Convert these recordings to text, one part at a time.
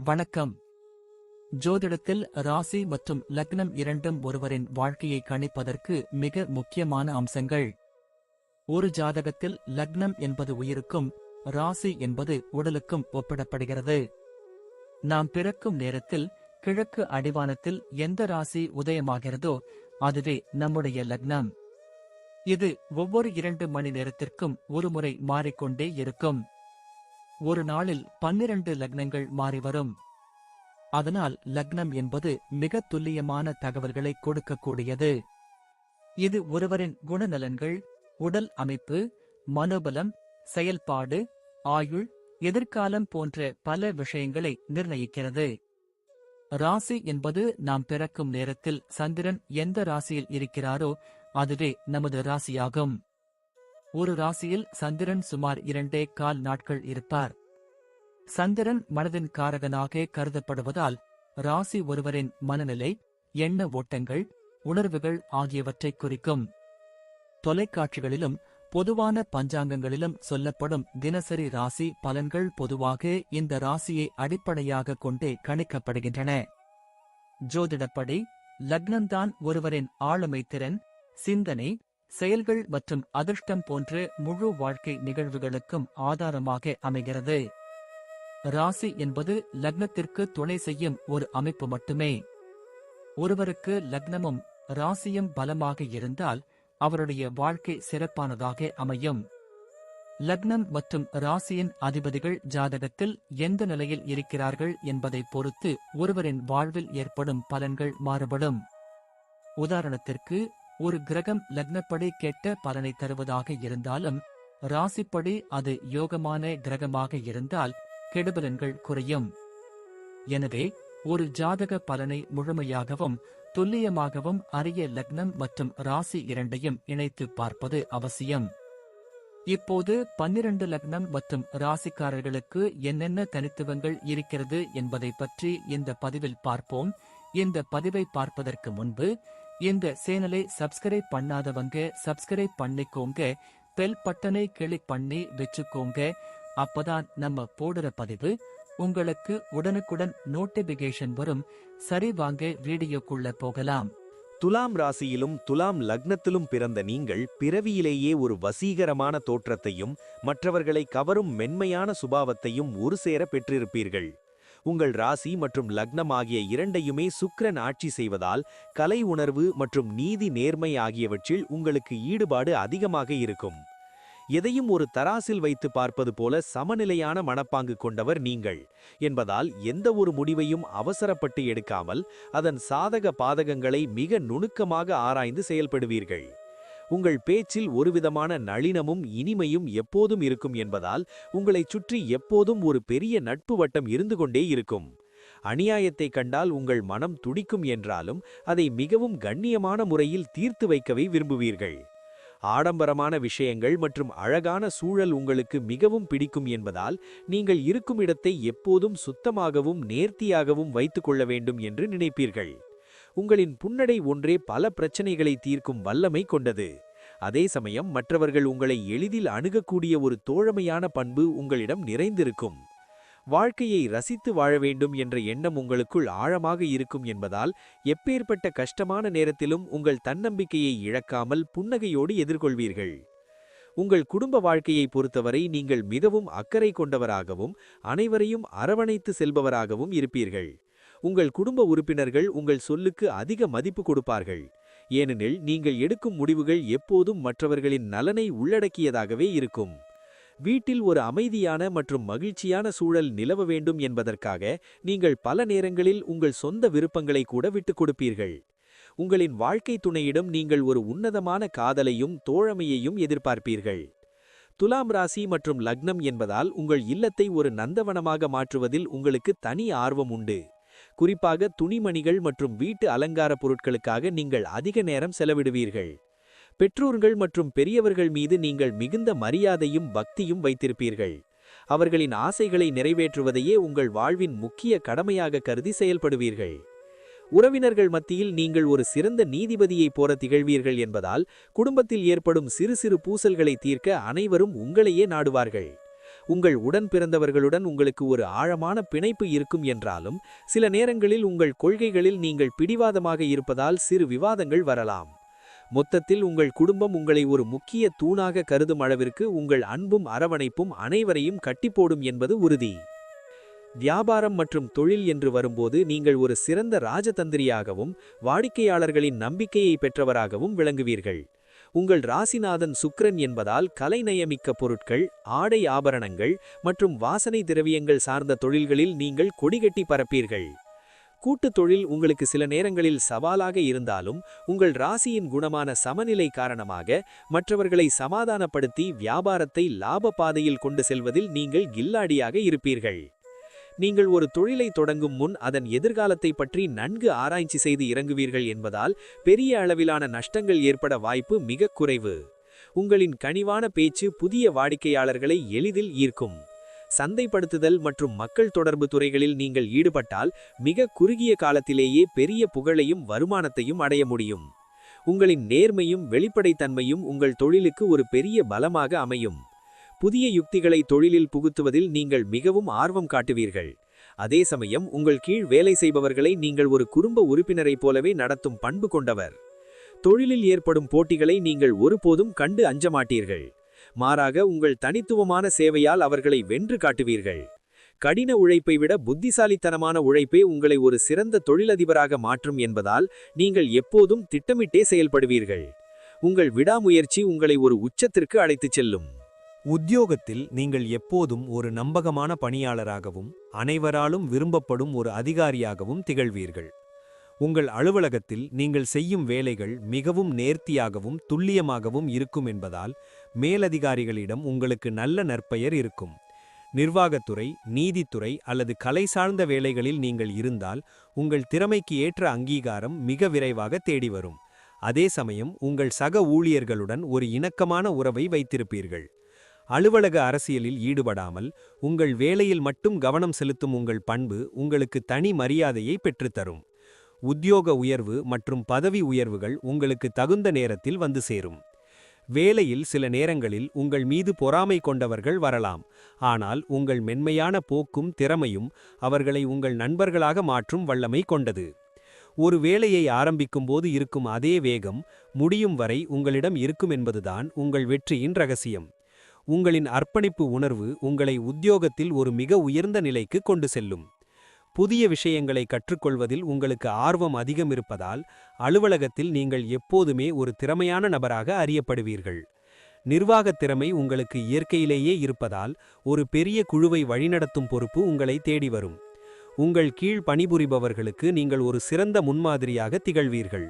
வணக்கம். ஜோதிடத்தில் ராசி மற்றும் லக்னம் இரண்டும் ஒருவரின் வாழ்க்கையை கணிப்பதற்கு மிக முக்கியமான அம்சங்கள். ஒரு ஜாதகத்தில் லக்னம் என்பது உயிருக்கும், ராசி என்பது உடலுக்கும் ஒப்பிடப்படுகிறது. நாம் பிறக்கும் நேரத்தில் கிழக்கு அடிவானத்தில் எந்த ராசி உதயமாகிறதோ அதுவே நம்முடைய லக்னம். இது ஒவ்வொரு 2 மணி நேரத்திற்கும் ஒருமுறை மாறிக்கொண்டே இருக்கும். ஒரு நாளில் 12 லக்னங்கள் மாறிவரும். அதனால் லக்னம் என்பது மிக துல்லியமான தகவல்களை கொடுக்கக்கூடியது. இது ஒருவரின் குணநலன்கள், உடல் அமைப்பு, மனோபலம், செயல்பாடு, ஆயுள், எதிர்காலம் போன்ற பல விஷயங்களை நிர்ணயிக்கிறது. ராசி என்பது நாம் பிறக்கும் நேரத்தில் சந்திரன் எந்த ராசியில் இருக்கிறாரோ அதுவே நமது ராசியாகும். ஒரு ராசியில் சந்திரன் சுமார் 2.25 நாட்கள் இருப்பார். சந்திரன் மனதின் காரகனாக கருதப்படுவதால் ராசி ஒருவரின் மனநிலை, எண்ண ஓட்டங்கள், உணர்வுகள் ஆகியவற்றை குறிக்கும். தொலைக்காட்சிகளிலும் பொதுவான பஞ்சாங்கங்களிலும் சொல்லப்படும் தினசரி ராசி பலன்கள் பொதுவாக இந்த ராசியை அடிப்படையாக கொண்டே கணிக்கப்படுகின்றன. ஜோதிடப்படி லக்னம்தான் ஒருவரின் ஆளுமை திறன், சிந்தனை, செயல்கள் மற்றும் அதிர்ஷ்டம் போன்ற முழு வாழ்க்கை நிகழ்வுகளுக்கும் ஆதாரமாக அமைகிறது. ராசி என்பது லக்னத்திற்கு துணை செய்யும் ஒரு அமைப்பு மட்டுமே. ஒருவருக்கு லக்னமும் ராசியும் பலமாக இருந்தால் அவருடைய வாழ்க்கை சிறப்பானதாக அமையும். லக்னம் மற்றும் ராசியின் அதிபதிகள் ஜாதகத்தில் எந்த நிலையில் இருக்கிறார்கள் என்பதை பொறுத்து ஒருவரின் வாழ்வில் ஏற்படும் பலன்கள் மாறுபடும். உதாரணத்திற்கு, ஒரு கிரகம் லக்னப்படி கெட்ட பலனை தருவதாக இருந்தாலும் ராசிப்படி அது யோகமான கிரகமாக இருந்தால் கெடுபலன்கள் குறையும். எனவே ஒரு ஜாதக பலனை முழுமையாகவும் துல்லியமாகவும் அறிய லக்னம் மற்றும் ராசி இரண்டையும் இணைத்து பார்ப்பது அவசியம். இப்போது 12 லக்னம் மற்றும் ராசிக்காரர்களுக்கு என்னென்ன தனித்துவங்கள் இருக்கிறது என்பதை பற்றி இந்த பதிவில் பார்ப்போம். இந்த பதிவை பார்ப்பதற்கு முன்பு இந்த சேனலை சப்ஸ்கிரைப் பண்ணாதவங்க சப்ஸ்கிரைப் பண்ணிக்கோங்க, பெல் பட்டனை கிளிக் பண்ணி வச்சுக்கோங்க. அப்பதான் நம்ம போடுற பதிவு உங்களுக்கு உடனுக்குடன் நோட்டிபிகேஷன் வரும். சரி, வாங்க வீடியோக்குள்ள போகலாம். துலாம் ராசியிலும் துலாம் லக்னத்திலும் பிறந்த நீங்கள் பிறவியிலேயே ஒரு வசீகரமான தோற்றத்தையும் மற்றவர்களை கவரும் மென்மையான சுபாவத்தையும் ஒரு சேர பெற்றிருப்பீர்கள். உங்கள் ராசி மற்றும் லக்னம் ஆகிய இரண்டையுமே சுக்கிரன் ஆட்சி செய்வதால் கலை உணர்வு மற்றும் நீதி நேர்மை ஆகியவற்றில் உங்களுக்கு ஈடுபாடு அதிகமாக இருக்கும். எதையும் ஒரு தராசில் வைத்து பார்ப்பது போல சமநிலையான மனப்பாங்கு கொண்டவர் நீங்கள் என்பதால் எந்த ஒரு முடிவையும் அவசரப்பட்டு எடுக்காமல் அதன் சாதக பாதகங்களை மிக நுணுக்கமாக ஆராய்ந்து செயல்படுவீர்கள். உங்கள் பேச்சில் ஒருவிதமான நளினமும் இனிமையும் எப்போதும் இருக்கும் என்பதால் உங்களைச் சுற்றி எப்போதும் ஒரு பெரிய நட்பு வட்டம் இருந்து கொண்டே இருக்கும். அநியாயத்தை கண்டால் உங்கள் மனம் துடிக்கும் என்றாலும் அதை மிகவும் கண்ணியமான முறையில் தீர்த்து வைக்கவே விரும்புவீர்கள். ஆடம்பரமான விஷயங்கள் மற்றும் அழகான சூழல் உங்களுக்கு மிகவும் பிடிக்கும் என்பதால் நீங்கள் இருக்கும் இடத்தை எப்போதும் சுத்தமாகவும் நேர்த்தியாகவும் வைத்துக் கொள்ள வேண்டும் என்று நினைப்பீர்கள். உங்களின் புன்னடை ஒன்றே பல பிரச்சனைகளை தீர்க்கும் வல்லமை கொண்டது. அதே சமயம் மற்றவர்கள் உங்களை எளிதில் அணுகக்கூடிய ஒரு தோழமையான பண்பு உங்களிடம் நிறைந்திருக்கும். வாழ்க்கையை ரசித்து வாழ வேண்டும் என்ற எண்ணம் உங்களுக்குள் ஆழமாக இருக்கும் என்பதால் எப்பேற்பட்ட கஷ்டமான நேரத்திலும் உங்கள் தன்னம்பிக்கையை இழக்காமல் புன்னகையோடு எதிர்கொள்வீர்கள். உங்கள் குடும்ப வாழ்க்கையை பொறுத்தவரை நீங்கள் மிகவும் அக்கறை கொண்டவராகவும் அனைவரையும் அரவணைத்து செல்பவராகவும் இருப்பீர்கள். உங்கள் குடும்ப உறுப்பினர்கள் உங்கள் சொல்லுக்கு அதிக மதிப்பு கொடுப்பார்கள். ஏனெனில் நீங்கள் எடுக்கும் முடிவுகள் எப்போதும் மற்றவர்களின் நலனை உள்ளடக்கியதாகவே இருக்கும். வீட்டில் ஒரு அமைதியான மற்றும் மகிழ்ச்சியான சூழல் நிலவ வேண்டும் என்பதற்காக நீங்கள் பல நேரங்களில் உங்கள் சொந்த விருப்பங்களை கூட விட்டுக் கொடுப்பீர்கள். உங்களின் வாழ்க்கை துணையிடம் நீங்கள் ஒரு உன்னதமான காதலையும் தோழமையையும் எதிர்பார்ப்பீர்கள். துலாம் ராசி மற்றும் லக்னம் என்பதால் உங்கள் இல்லத்தை ஒரு நந்தவனமாக மாற்றுவதில் உங்களுக்கு தனி ஆர்வம் உண்டு. குறிப்பாக துணிமணிகள் மற்றும் வீட்டு அலங்கார பொருட்களுக்காக நீங்கள் அதிக நேரம் செலவிடுவீர்கள். பெற்றோர்கள் மற்றும் பெரியவர்கள் மீது நீங்கள் மிகுந்த மரியாதையும் பக்தியும் வைத்திருப்பீர்கள். அவர்களின் ஆசைகளை நிறைவேற்றுவதையே உங்கள் வாழ்வின் முக்கிய கடமையாக கருதி செயல்படுவீர்கள். உறவினர்கள் மத்தியில் நீங்கள் ஒரு சிறந்த நீதிபதியைப் போல திகழ்வீர்கள் என்பதால் குடும்பத்தில் ஏற்படும் சிறு சிறு பூசல்களை தீர்க்க அனைவரும் உங்களையே நாடுவார்கள். உங்கள் உடன் பிறந்தவர்களுடன் உங்களுக்கு ஒரு ஆழமான பிணைப்பு இருக்கும் என்றாலும் சில நேரங்களில் உங்கள் கொள்கைகளில் நீங்கள் பிடிவாதமாக இருப்பதால் சிறு விவாதங்கள் வரலாம். மொத்தத்தில் உங்கள் குடும்பம் உங்களை ஒரு முக்கிய தூணாக கருதும் அளவிற்கு உங்கள் அன்பும் அரவணைப்பும் அனைவரையும் கட்டிப்போடும் என்பது உறுதி. வியாபாரம் மற்றும் தொழில் என்று வரும்போது நீங்கள் ஒரு சிறந்த ராஜதந்திரியாகவும் வாடிக்கையாளர்களின் நம்பிக்கையை பெற்றவராகவும் விளங்குவீர்கள். உங்கள் ராசிநாதன் சுக்கிரன் என்பதால் கலைநயமிக்க பொருட்கள், ஆடை ஆபரணங்கள் மற்றும் வாசனை திரவியங்கள் சார்ந்த தொழில்களில் நீங்கள் கொடிகட்டி பரப்பீர்கள். கூட்டுத் தொழில் உங்களுக்கு சில நேரங்களில் சவாலாக இருந்தாலும் உங்கள் ராசியின் குணமான சமநிலை காரணமாக மற்றவர்களை சமாதானப்படுத்தி வியாபாரத்தை லாப பாதையில் கொண்டு செல்வதில் நீங்கள் கில்லாடியாக இருப்பீர்கள். நீங்கள் ஒரு தொழிலை தொடங்கும் முன் அதன் எதிர்காலத்தை பற்றி நன்கு ஆராய்ச்சி செய்து இறங்குவீர்கள் என்பதால் பெரிய அளவிலான நஷ்டங்கள் ஏற்பட வாய்ப்பு மிக குறைவு. உங்களின் கனிவான பேச்சு புதிய வாடிக்கையாளர்களை எளிதில் ஈர்க்கும். சந்தைப்படுத்துதல் மற்றும் மக்கள் தொடர்பு துறைகளில் நீங்கள் ஈடுபட்டால் மிக குறுகிய காலத்திலேயே பெரிய புகழையும் வருமானத்தையும் அடைய முடியும். உங்களின் நேர்மையும் வெளிப்படைத்தன்மையும் உங்கள் தொழிலுக்கு ஒரு பெரிய பலமாக அமையும். புதிய யுக்திகளை தொழிலில் புகுத்துவதில் நீங்கள் மிகவும் ஆர்வம் காட்டுவீர்கள். அதே சமயம் உங்கள் கீழ் வேலை செய்பவர்களை நீங்கள் ஒரு குடும்ப உறுப்பினரைப் போலவே நடத்தும் பண்பு கொண்டவர். தொழிலில் ஏற்படும் போட்டிகளை நீங்கள் ஒருபோதும் கண்டு அஞ்ச மாட்டீர்கள். மாறாக உங்கள் தனித்துவமான சேவையால் அவர்களை வென்று காட்டுவீர்கள். கடின உழைப்பை விட புத்திசாலித்தனமான உழைப்பே உங்களை ஒரு சிறந்த தொழிலதிபராக மாற்றும் என்பதால் நீங்கள் எப்போதும் திட்டமிட்டே செயல்படுவீர்கள். உங்கள் விடாமுயற்சி உங்களை ஒரு உச்சத்திற்கு அழைத்துச் செல்லும். உத்தியோகத்தில் நீங்கள் எப்போதும் ஒரு நம்பகமான பணியாளராகவும் அனைவராலும் விரும்பப்படும் ஒரு அதிகாரியாகவும் திகழ்வீர்கள். உங்கள் அலுவலகத்தில் நீங்கள் செய்யும் வேலைகள் மிகவும் நேர்த்தியாகவும் துல்லியமாகவும் இருக்கும் என்பதால் மேலதிகாரிகளிடம் உங்களுக்கு நல்ல நற்பெயர் இருக்கும். நிர்வாகத்துறை, நீதித்துறை அல்லது கலை சார்ந்த வேலைகளில் நீங்கள் இருந்தால் உங்கள் திறமைக்கு ஏற்ற அங்கீகாரம் மிக விரைவாக தேடி வரும். அதே சமயம் உங்கள் சக ஊழியர்களுடன் ஒரு இணக்கமான உறவை வைத்திருப்பீர்கள். அலுவலக அரசியலில் ஈடுபடாமல் உங்கள் வேலையில் மட்டும் கவனம் செலுத்தும் உங்கள் பண்பு உங்களுக்கு தனி மரியாதையை பெற்றுத்தரும். உத்தியோக உயர்வு மற்றும் பதவி உயர்வுகள் உங்களுக்கு தகுந்த நேரத்தில் வந்து சேரும். வேலையில் சில நேரங்களில் உங்கள் மீது பொறாமை கொண்டவர்கள் வரலாம். ஆனால் உங்கள் மென்மையான போக்கும் திறமையும் அவர்களை உங்கள் நண்பர்களாக மாற்றும் வல்லமை கொண்டது. ஒரு வேலையை ஆரம்பிக்கும்போது இருக்கும் அதே வேகம் முடியும் வரை உங்களிடம் இருக்கும் என்பதுதான் உங்கள் வெற்றியின் ரகசியம். உங்களின் அர்ப்பணிப்பு உணர்வு உங்களை உத்தியோகத்தில் ஒரு மிக உயர்ந்த நிலைக்கு கொண்டு செல்லும். புதிய விஷயங்களை கற்றுக்கொள்வதில் உங்களுக்கு ஆர்வம் அதிகம் இருப்பதால் அலுவலகத்தில் நீங்கள் எப்போதுமே ஒரு திறமையான நபராக அறியப்படுவீர்கள். நிர்வாகத் திறமை உங்களுக்கு இயற்கையிலேயே இருப்பதால் ஒரு பெரிய குழுவை வழிநடத்தும் பொறுப்பு உங்களை தேடி வரும். உங்கள் கீழ் பணிபுரிபவர்களுக்கு நீங்கள் ஒரு சிறந்த முன்மாதிரியாக திகழ்வீர்கள்.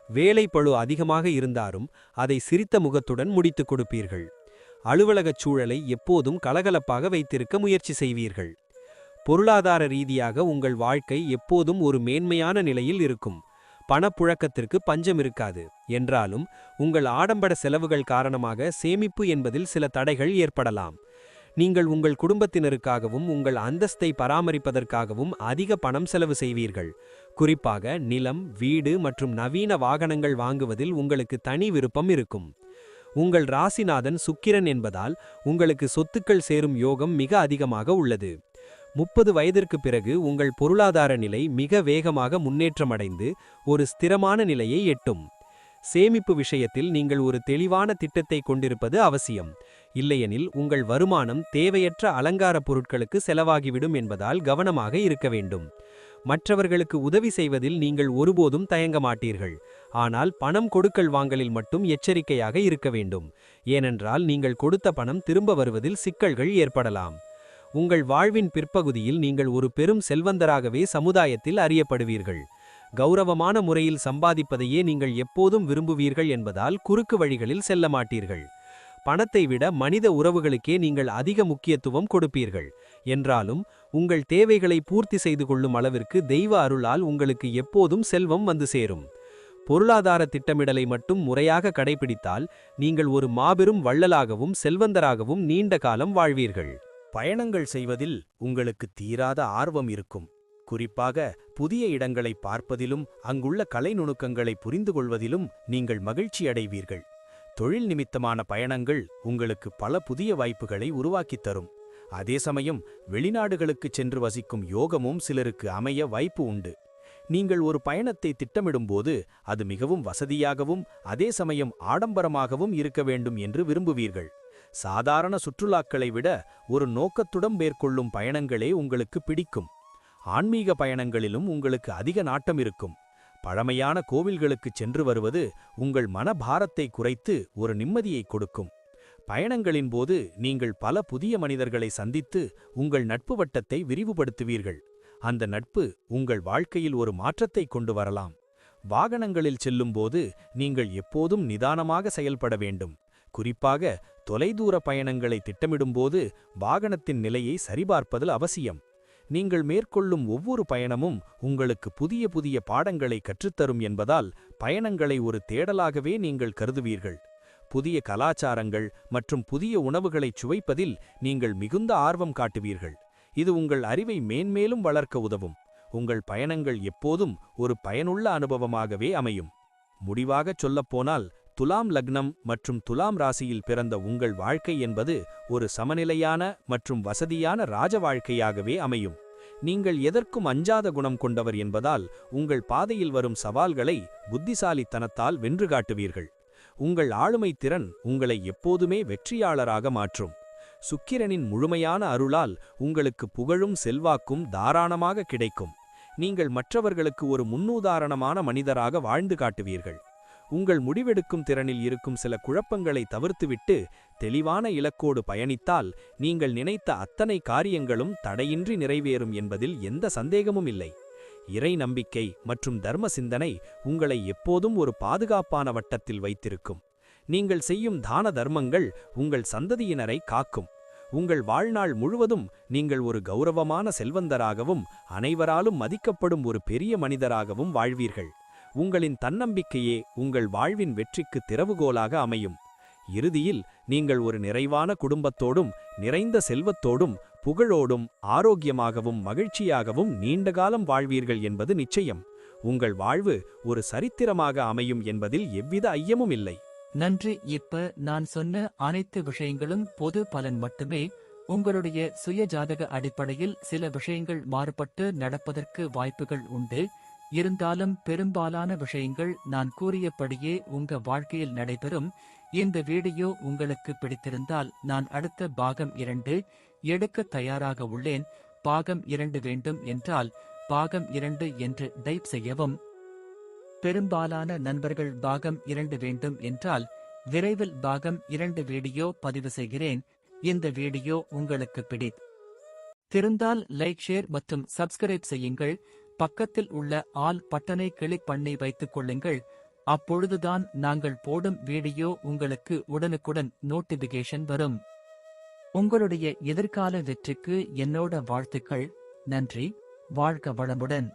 வேலைப்பளு அதிகமாக இருந்தாலும் அதை சிரித்த முகத்துடன் முடித்துக் கொடுப்பீர்கள். அலுவலகச் சூழலை எப்போதும் கலகலப்பாக வைத்திருக்க முயற்சி செய்வீர்கள். பொருளாதார ரீதியாக உங்கள் வாழ்க்கை எப்போதும் ஒரு மேன்மையான நிலையில் இருக்கும். பணப்புழக்கத்திற்கு பஞ்சம் இருக்காது என்றாலும் உங்கள் ஆடம்பர செலவுகள் காரணமாக சேமிப்பு என்பதில் சில தடைகள் ஏற்படலாம். நீங்கள் உங்கள் குடும்பத்தினருக்காகவும் உங்கள் அந்தஸ்தை பராமரிப்பதற்காகவும் அதிக பணம் செலவு செய்வீர்கள். குறிப்பாக நிலம், வீடு மற்றும் நவீன வாகனங்கள் வாங்குவதில் உங்களுக்கு தனி விருப்பம் இருக்கும். உங்கள் ராசிநாதன் சுக்கிரன் என்பதால் உங்களுக்கு சொத்துக்கள் சேரும் யோகம் மிக அதிகமாக உள்ளது. 30 வயதிற்கு பிறகு உங்கள் பொருளாதார நிலை மிக வேகமாக முன்னேற்றமடைந்து ஒரு ஸ்திரமான நிலையை எட்டும். சேமிப்பு விஷயத்தில் நீங்கள் ஒரு தெளிவான திட்டத்தை கொண்டிருப்பது அவசியம். இல்லையெனில் உங்கள் வருமானம் தேவையற்ற அலங்கார பொருட்களுக்கு செலவாகிவிடும் என்பதால் கவனமாக இருக்க வேண்டும். மற்றவர்களுக்கு உதவி செய்வதில் நீங்கள் ஒருபோதும் தயங்க மாட்டீர்கள். ஆனால் பணம் கொடுக்கல் வாங்கலில் மட்டும் எச்சரிக்கையாக இருக்க வேண்டும். ஏனென்றால் நீங்கள் கொடுத்த பணம் திரும்ப வருவதில் சிக்கல்கள் ஏற்படலாம். உங்கள் வாழ்வின் பிற்பகுதியில் நீங்கள் ஒரு பெரும் செல்வந்தராகவே சமுதாயத்தில் அறியப்படுவீர்கள். கௌரவமான முறையில் சம்பாதிப்பதையே நீங்கள் எப்போதும் விரும்புவீர்கள் என்பதால் குறுக்கு வழிகளில் செல்ல மாட்டீர்கள். பணத்தை விட மனித உறவுகளுக்கே நீங்கள் அதிக முக்கியத்துவம் கொடுப்பீர்கள். என்றாலும் உங்கள் தேவைகளை பூர்த்தி செய்து கொள்ளும் அளவிற்கு தெய்வ அருளால் உங்களுக்கு எப்போதும் செல்வம் வந்து சேரும். பொருளாதார திட்டமிடலை மட்டும் முறையாக கடைபிடித்தால் நீங்கள் ஒரு மாபெரும் வள்ளலாகவும் செல்வந்தராகவும் நீண்ட காலம் வாழ்வீர்கள். பயணங்கள் செய்வதில் உங்களுக்கு தீராத ஆர்வம் இருக்கும். குறிப்பாக புதிய இடங்களை பார்ப்பதிலும் அங்குள்ள கலை நுணுக்கங்களை புரிந்து கொள்வதிலும் நீங்கள் மகிழ்ச்சி அடைவீர்கள். தொழில் நிமித்தமான பயணங்கள் உங்களுக்கு பல புதிய வாய்ப்புகளை உருவாக்கித் தரும். அதே சமயம் வெளிநாடுகளுக்குச் சென்று வசிக்கும் யோகமும் சிலருக்கு அமைய வாய்ப்பு உண்டு. நீங்கள் ஒரு பயணத்தை திட்டமிடும்போது அது மிகவும் வசதியாகவும் அதே சமயம் ஆடம்பரமாகவும் இருக்க வேண்டும் என்று விரும்புவீர்கள். சாதாரண சுற்றுலாக்களை விட ஒரு நோக்கத்துடன் மேற்கொள்ளும் பயணங்களே உங்களுக்கு பிடிக்கும். ஆன்மீக பயணங்களிலும் உங்களுக்கு அதிக நாட்டம் இருக்கும். பழமையான கோவில்களுக்குச் சென்று வருவது உங்கள் மனபாரத்தை குறைத்து ஒரு நிம்மதியை கொடுக்கும். பயணங்களின் போது நீங்கள் பல புதிய மனிதர்களை சந்தித்து உங்கள் நட்பு வட்டத்தை விரிவுபடுத்துவீர்கள். அந்த நட்பு உங்கள் வாழ்க்கையில் ஒரு மாற்றத்தை கொண்டு வரலாம். வாகனங்களில் செல்லும்போது நீங்கள் எப்போதும் நிதானமாக செயல்பட வேண்டும். குறிப்பாக தொலைதூர பயணங்களை திட்டமிடும்போது வாகனத்தின் நிலையை சரிபார்ப்பது அவசியம். நீங்கள் மேற்கொள்ளும் ஒவ்வொரு பயணமும் உங்களுக்கு புதிய புதிய பாடங்களை கற்றுத்தரும் என்பதால் பயணங்களை ஒரு தேடலாகவே நீங்கள் கருதுவீர்கள். புதிய கலாச்சாரங்கள் மற்றும் புதிய உணவுகளைச் சுவைப்பதில் நீங்கள் மிகுந்த ஆர்வம் காட்டுவீர்கள். இது உங்கள் அறிவை மேன்மேலும் வளர்க்க உதவும். உங்கள் பயணங்கள் எப்போதும் ஒரு பயனுள்ள அனுபவமாகவே அமையும். முடிவாகச் சொல்லப்போனால், துலாம் லக்னம் மற்றும் துலாம் ராசியில் பிறந்த உங்கள் வாழ்க்கை என்பது ஒரு சமநிலையான மற்றும் வசதியான ராஜ வாழ்க்கையாகவே அமையும். நீங்கள் எதற்கும் அஞ்சாத குணம் கொண்டவர் என்பதால் உங்கள் பாதையில் வரும் சவால்களை புத்திசாலித்தனத்தால் வென்று காட்டுவீர்கள். உங்கள் ஆளுமை திறன் உங்களை எப்போதுமே வெற்றியாளராக மாற்றும். சுக்கிரனின் முழுமையான அருளால் உங்களுக்கு புகழும் செல்வாக்கும் தாராளமாக கிடைக்கும். நீங்கள் மற்றவர்களுக்கு ஒரு முன்னுதாரணமான மனிதராக வாழ்ந்து காட்டுவீர்கள். உங்கள் முடிவெடுக்கும் திறனில் இருக்கும் சில குழப்பங்களை தவிர்த்துவிட்டு தெளிவான இலக்கோடு பயணித்தால் நீங்கள் நினைத்த அத்தனை காரியங்களும் தடையின்றி நிறைவேறும் என்பதில் எந்த சந்தேகமும் இல்லை. இறை நம்பிக்கை மற்றும் தர்ம சிந்தனை உங்களை எப்போதும் ஒரு பாதுகாப்பான வட்டத்தில் வைத்திருக்கும். நீங்கள் செய்யும் தான தர்மங்கள் உங்கள் சந்ததியினரை காக்கும். உங்கள் வாழ்நாள் முழுவதும் நீங்கள் ஒரு கௌரவமான செல்வந்தராகவும் அனைவராலும் மதிக்கப்படும் ஒரு பெரிய மனிதராகவும் வாழ்வீர்கள். உங்களின் தன்னம்பிக்கையே உங்கள் வாழ்வின் வெற்றிக்கு திறவுகோலாக அமையும். இறுதியில் நீங்கள் ஒரு நிறைவான குடும்பத்தோடும் நிறைந்த செல்வத்தோடும் புகழோடும் ஆரோக்கியமாகவும் மகிழ்ச்சியாகவும் நீண்டகாலம் வாழ்வீர்கள் என்பது நிச்சயம். உங்கள் வாழ்வு ஒரு சரித்திரமாக அமையும் என்பதில் எவ்வித ஐயமும் இல்லை. நன்றி. இப்ப நான் சொன்ன அனைத்து விஷயங்களும் பொது பலன் மட்டுமே. உங்களுடைய சுய ஜாதக அடிப்படையில் சில விஷயங்கள் மாறுபட்டு நடப்பதற்கு வாய்ப்புகள் உண்டு. இருந்தாலும் பெரும்பாலான விஷயங்கள் நான் கூறியபடியே உங்க வாழ்க்கையில் நடைபெறும். இந்த வீடியோ உங்களுக்கு பிடித்திருந்தால் நான் அடுத்த பாகம் 2 எடுக்க தயாராக உள்ளேன். பாகம் 2 வேண்டும் என்றால் பாகம் 2 என்று டைப் செய்யவும். பெரும்பாலான நண்பர்கள் பாகம் 2 வேண்டும் என்றால் விரைவில் பாகம் 2 வீடியோ பதிவு செய்கிறேன். இந்த வீடியோ உங்களுக்கு பிடித்திருந்தால் லைக், ஷேர் மற்றும் சப்ஸ்கிரைப் செய்யுங்கள். பக்கத்தில் உள்ள ஆல் பட்டனை கிளிக் பண்ணி வைத்துக் கொள்ளுங்கள். அப்பொழுதுதான் நாங்கள் போடும் வீடியோ உங்களுக்கு உடனுக்குடன் நோட்டிபிகேஷன் வரும். உங்களுடைய எதிர்கால வெற்றிக்கு என்னோட வாழ்த்துக்கள். நன்றி. வாழ்க வளமுடன்.